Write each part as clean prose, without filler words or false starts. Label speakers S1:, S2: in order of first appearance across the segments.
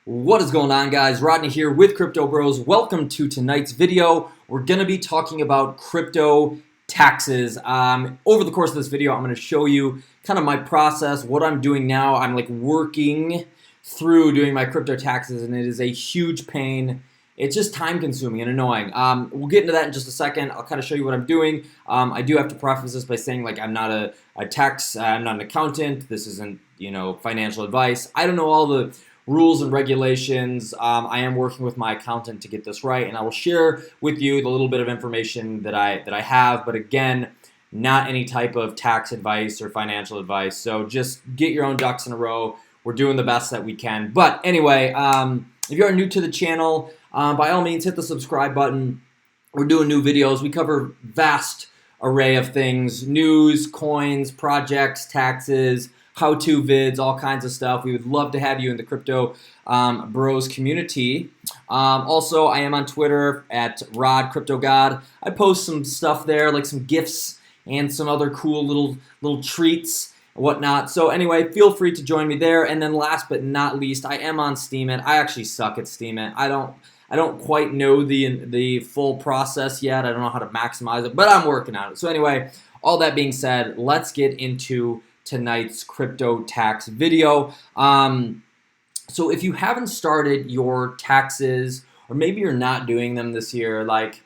S1: What is going on, guys? Rodney here with cryptobros. Welcome to tonight's video. We're going to be talking about crypto taxes. Over the course of this video, I'm going to show you kind of my process, what I'm doing now. I'm like working through doing my crypto taxes, and it is a huge pain. It's just time consuming and annoying. We'll get into that in just a second. I'll kind of show you what I'm doing. I do have to preface this by saying, like, I'm not I'm not an accountant. This isn't, financial advice. I don't know all the rules and regulations. I am working with my accountant to get this right, and I will share with you the little bit of information that I have. But again, not any type of tax advice or financial advice. So just get your own ducks in a row. We're doing the best that we can. But anyway, if you are new to the channel, by all means, hit the subscribe button. We're doing new videos. We cover vast array of things: news, coins, projects, taxes, how-to vids, all kinds of stuff. We would love to have you in the Crypto Bros community. Also, I am on Twitter at RodCryptoGod. I post some stuff there, like some GIFs and some other cool little treats and whatnot. So anyway, feel free to join me there. And then last but not least, I am on Steemit. I actually suck at Steemit. I don't quite know the full process yet. I don't know how to maximize it, but I'm working on it. So anyway, all that being said, let's get into tonight's crypto tax video. So if you haven't started your taxes, or maybe you're not doing them this year, like,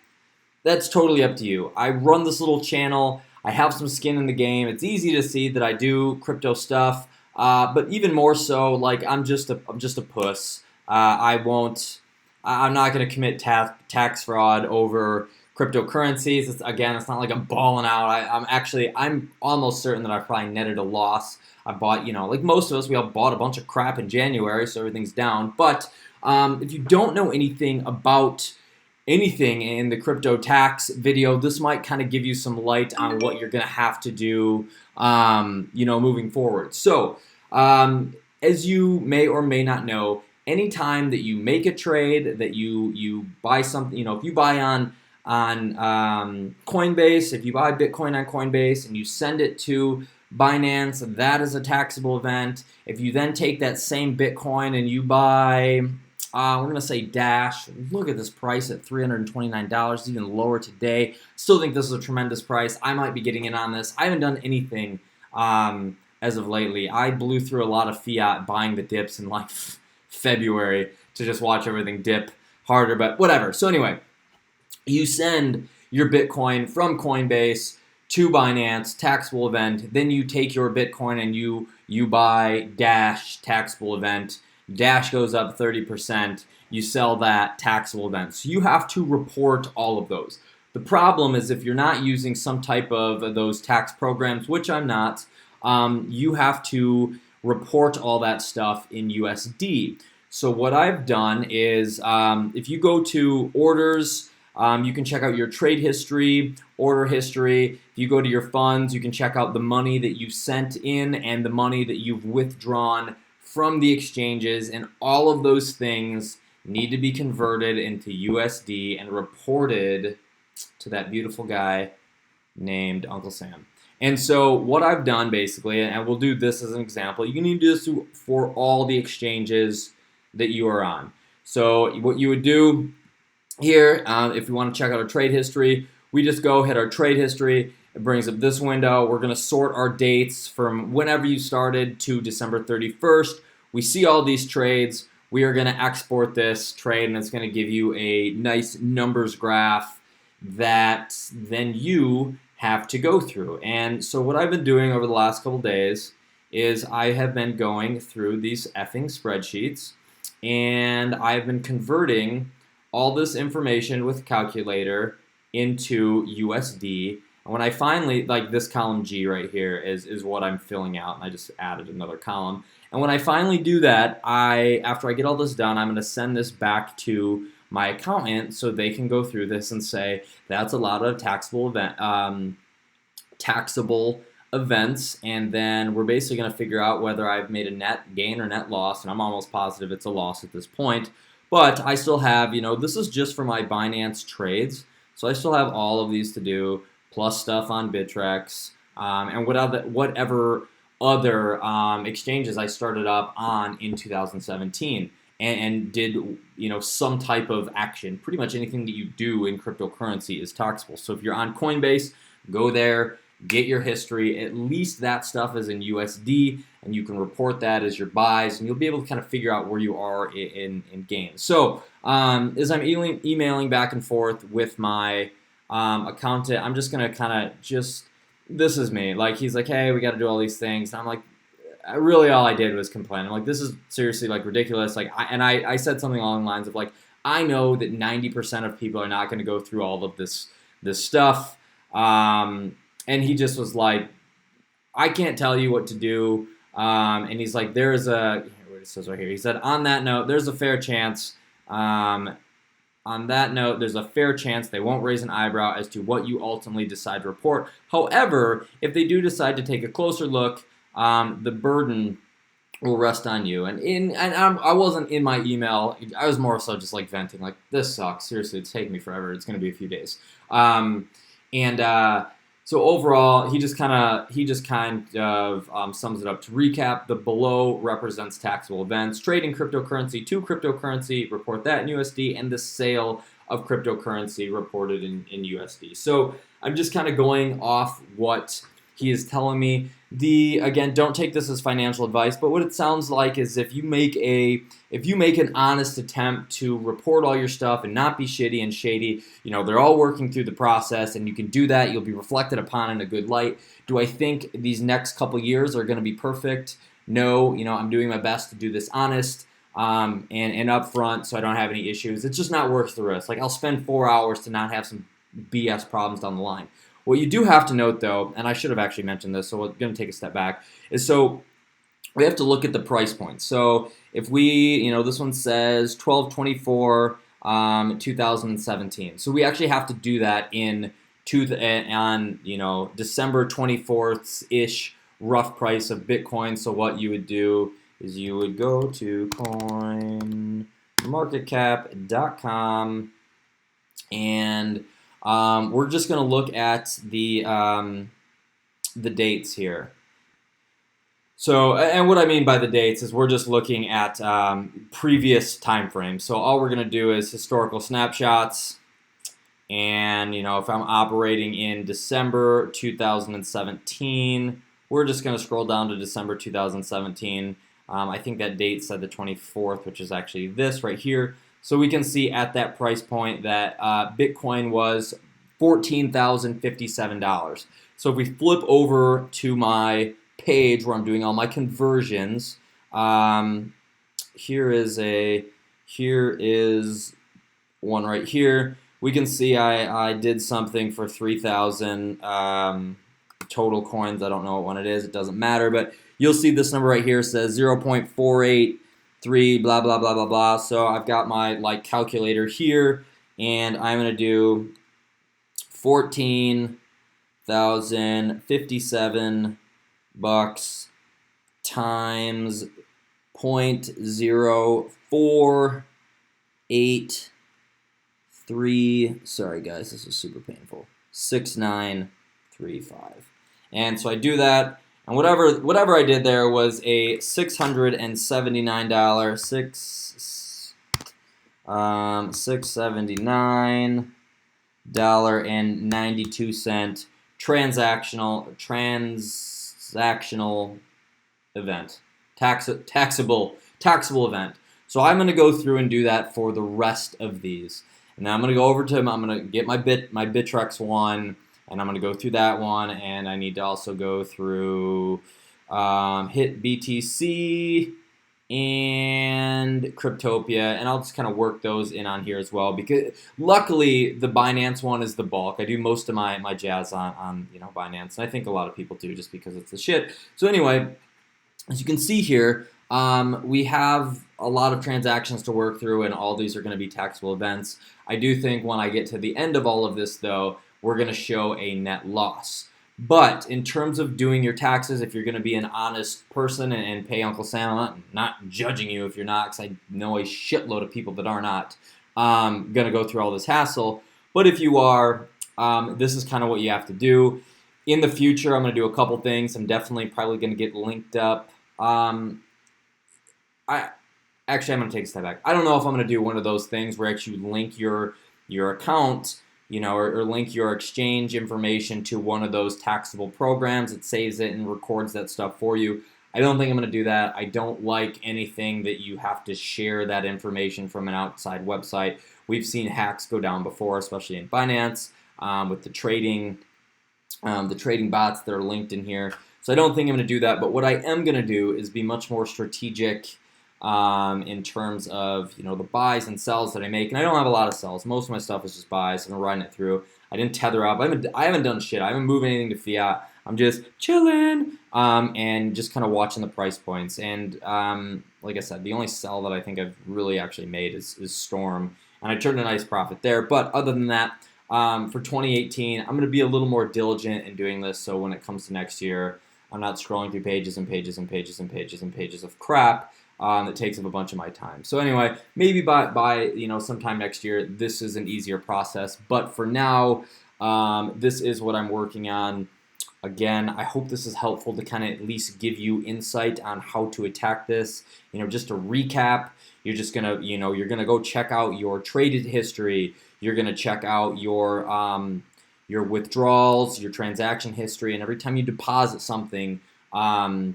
S1: that's totally up to you. I run this little channel. I have some skin in the game. It's easy to see that I do crypto stuff, but even more so, like, I'm just a puss. I'm not going to commit tax fraud over cryptocurrencies. It's not like I'm balling out. I'm almost certain that I probably netted a loss. I bought, like most of us, we all bought a bunch of crap in January, so everything's down. But if you don't know anything about anything in the crypto tax video, this might kind of give you some light on what you're going to have to do, moving forward. So, as you may or may not know, anytime that you make a trade, that you buy something, if you buy on Coinbase, if you buy Bitcoin on Coinbase and you send it to Binance, that is a taxable event. If you then take that same Bitcoin and you buy, we're going to say Dash, look at this price at $329, even lower today. Still think this is a tremendous price. I might be getting in on this. I haven't done anything as of lately. I blew through a lot of fiat buying the dips in like February to just watch everything dip harder, but whatever. So anyway, you send your Bitcoin from Coinbase to Binance, taxable event. Then you take your Bitcoin and you buy Dash, taxable event. Dash goes up 30%. You sell that, taxable event. So you have to report all of those. The problem is if you're not using some type of those tax programs, which I'm not, you have to report all that stuff in USD. So what I've done is if you go to orders, you can check out your trade history, order history. If you go to your funds, you can check out the money that you've sent in and the money that you've withdrawn from the exchanges, and all of those things need to be converted into USD and reported to that beautiful guy named Uncle Sam. And so what I've done basically, and we'll do this as an example, you need to do this for all the exchanges that you are on. So what you would do here, if you want to check out our trade history, we just go hit our trade history. It brings up this window. We're going to sort our dates from whenever you started to December 31st. We see all these trades. We are going to export this trade, and it's going to give you a nice numbers graph that then you have to go through. And so what I've been doing over the last couple days is I have been going through these effing spreadsheets, and I've been converting all this information with a calculator into USD. And when I finally, like this column G right here is what I'm filling out, and I just added another column. And when I finally do that, after I get all this done, I'm going to send this back to my accountant so they can go through this and say that's a lot of taxable events, and then we're basically going to figure out whether I've made a net gain or net loss, and I'm almost positive it's a loss at this point. But I still have, this is just for my Binance trades, so I still have all of these to do, plus stuff on Bittrex, and whatever other exchanges I started up on in 2017. and did some type of action. Pretty much anything that you do in cryptocurrency is taxable. So if you're on Coinbase, go there, get your history. At least that stuff is in USD, and you can report that as your buys, and you'll be able to kind of figure out where you are in gains. So as I'm emailing back and forth with my accountant, I'm just gonna kind of this is me. Like, he's like, hey, we got to do all these things, and I'm like, really all I did was complain. I'm like, this is seriously like ridiculous. Like, I said something along the lines of like, I know that 90% of people are not going to go through all of this stuff. And he just was like, I can't tell you what to do. And he's like, what it says right here. He said, on that note, there's a fair chance. There's a fair chance they won't raise an eyebrow as to what you ultimately decide to report. However, if they do decide to take a closer look, the burden will rest on you. And I wasn't in my email. I was more so just like venting, like, this sucks. Seriously, it's taking me forever. It's going to be a few days. So overall, he just kind of sums it up. To recap, the below represents taxable events: trading cryptocurrency to cryptocurrency, report that in USD, and the sale of cryptocurrency reported in USD. So I'm just kind of going off what he is telling me. Again, don't take this as financial advice, but what it sounds like is if you make an honest attempt to report all your stuff and not be shitty and shady, they're all working through the process, and you can do that. You'll be reflected upon in a good light. Do I think these next couple years are going to be perfect? No. I'm doing my best to do this honest and upfront, so I don't have any issues. It's just not worth the risk. Like, I'll spend 4 hours to not have some BS problems down the line. What you do have to note, though, and I should have actually mentioned this, so we're going to take a step back, is so we have to look at the price point. So if we, this one says 12/24, 2017. So we actually have to do that on December 24th-ish rough price of Bitcoin. So what you would do is you would go to coinmarketcap.com, and we're just going to look at the dates here. So, and what I mean by the dates is we're just looking at previous time frames. So all we're going to do is historical snapshots. And, if I'm operating in December 2017, we're just going to scroll down to December 2017. I think that date said the 24th, which is actually this right here. So we can see at that price point that Bitcoin was $14,057. So if we flip over to my page where I'm doing all my conversions, here is one right here. We can see I did something for 3,000 total coins. I don't know what one it is. It doesn't matter, but you'll see this number right here says 0.483 blah blah blah blah blah. So I've got my calculator here, and I'm gonna do 14,057 bucks times 0.0483. Sorry guys, this is super painful. 6935. And so I do that, and whatever I did there was a $679.92 transactional event, taxable event. So I'm going to go through and do that for the rest of these, and then I'm going to go over to him. I'm going to get my bittrex one, and I'm going to go through that one, and I need to also go through hit BTC and Cryptopia, and I'll just kind of work those in on here as well, because luckily the Binance one is the bulk. I do most of my jazz on Binance, and I think a lot of people do just because it's the shit. So anyway, as you can see here, we have a lot of transactions to work through, and all these are going to be taxable events. I do think when I get to the end of all of this, though, we're going to show a net loss. But in terms of doing your taxes, if you're going to be an honest person and pay Uncle Sam, I'm not judging you if you're not, because I know a shitload of people that are not going to go through all this hassle. But if you are, this is kind of what you have to do. In the future, I'm going to do a couple things. I'm definitely probably going to get linked up. actually, I'm going to take a step back. I don't know if I'm going to do one of those things where actually you link your account, or link your exchange information to one of those taxable programs. It saves it and records that stuff for you. I don't think I'm going to do that. I don't like anything that you have to share that information from an outside website. We've seen hacks go down before, especially in Binance, with the trading bots that are linked in here. So I don't think I'm going to do that. But what I am going to do is be much more strategic in terms of the buys and sells that I make. And I don't have a lot of sells. Most of my stuff is just buys, and I'm riding it through. I didn't tether up. I haven't done shit. I haven't moved anything to fiat. I'm just chilling and just kind of watching the price points. And like I said, the only sell that I think I've really actually made is Storm, and I turned a nice profit there. But other than that, for 2018, I'm going to be a little more diligent in doing this. So when it comes to next year, I'm not scrolling through pages and pages and pages and pages and pages of crap that takes up a bunch of my time. So anyway, maybe by sometime next year, this is an easier process. But for now, this is what I'm working on. Again, I hope this is helpful to kind of at least give you insight on how to attack this. Just to recap, you're just gonna, you're gonna go check out your traded history. You're gonna check out your withdrawals, your transaction history, and every time you deposit something, the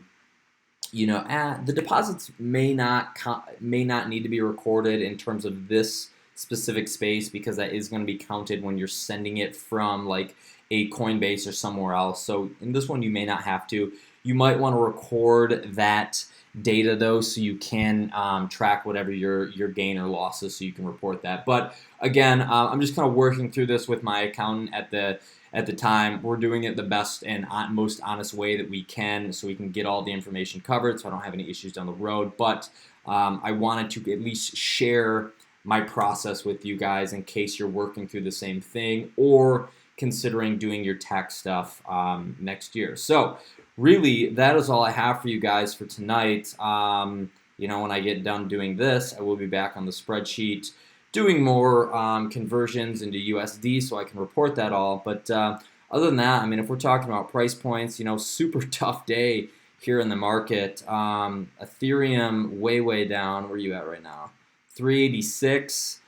S1: deposits may not need to be recorded in terms of this specific space, because that is going to be counted when you're sending it from like a Coinbase or somewhere else. So in this one, you may not have to. You might want to record that data though, so you can track whatever your gain or losses, so you can report that. But again, I'm just kind of working through this with my accountant at the time. We're doing it the best and most honest way that we can, so we can get all the information covered, so I don't have any issues down the road. But I wanted to at least share my process with you guys in case you're working through the same thing or considering doing your tax stuff next year. So really, that is all I have for you guys for tonight. When I get done doing this, I will be back on the spreadsheet doing more conversions into USD, so I can report that all. But other than that, I mean, if we're talking about price points, super tough day here in the market. Ethereum way down. Where are you at right now? 386.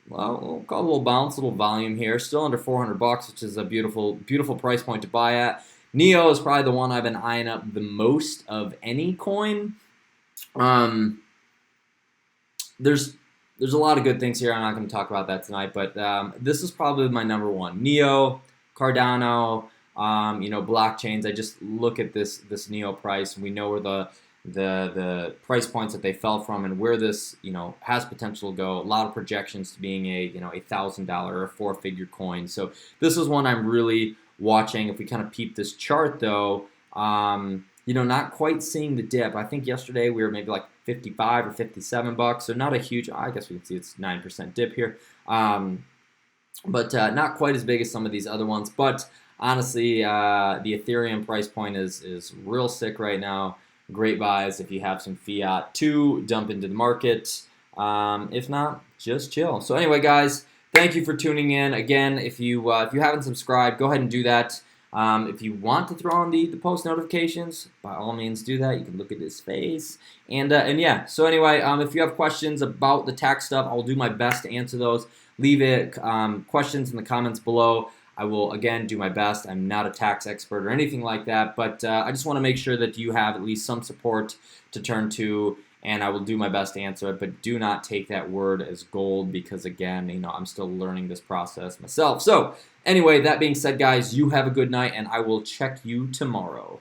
S1: Well, we'll call a little bounce, a little volume here. Still under 400 bucks, which is a beautiful price point to buy at. Neo is probably the one I've been eyeing up the most of any coin. There's a lot of good things here. I'm not going to talk about that tonight, but this is probably my number one. Neo, Cardano, blockchains. I just look at this Neo price, and we know where the price points that they fell from, and where this has potential to go. A lot of projections to being a $1,000 or 4-figure coin. So this is one I'm really watching. If we kind of peep this chart though, not quite seeing the dip. I think yesterday we were maybe like 55 or 57 bucks, so not a huge, I guess we can see it's 9% dip here, but not quite as big as some of these other ones. But honestly, the Ethereum price point is real sick right now. Great buys if you have some fiat to dump into the market. If not, just chill. So anyway, guys, thank you for tuning in. Again, if you haven't subscribed, go ahead and do that. If you want to throw on the post notifications, by all means do that. You can look at his face. And yeah, so anyway, if you have questions about the tax stuff, I'll do my best to answer those. Leave it questions in the comments below. I will, again, do my best. I'm not a tax expert or anything like that, but I just want to make sure that you have at least some support to turn to, and I will do my best to answer it, but do not take that word as gold, because, again, I'm still learning this process myself. So anyway, that being said, guys, you have a good night, and I will check you tomorrow.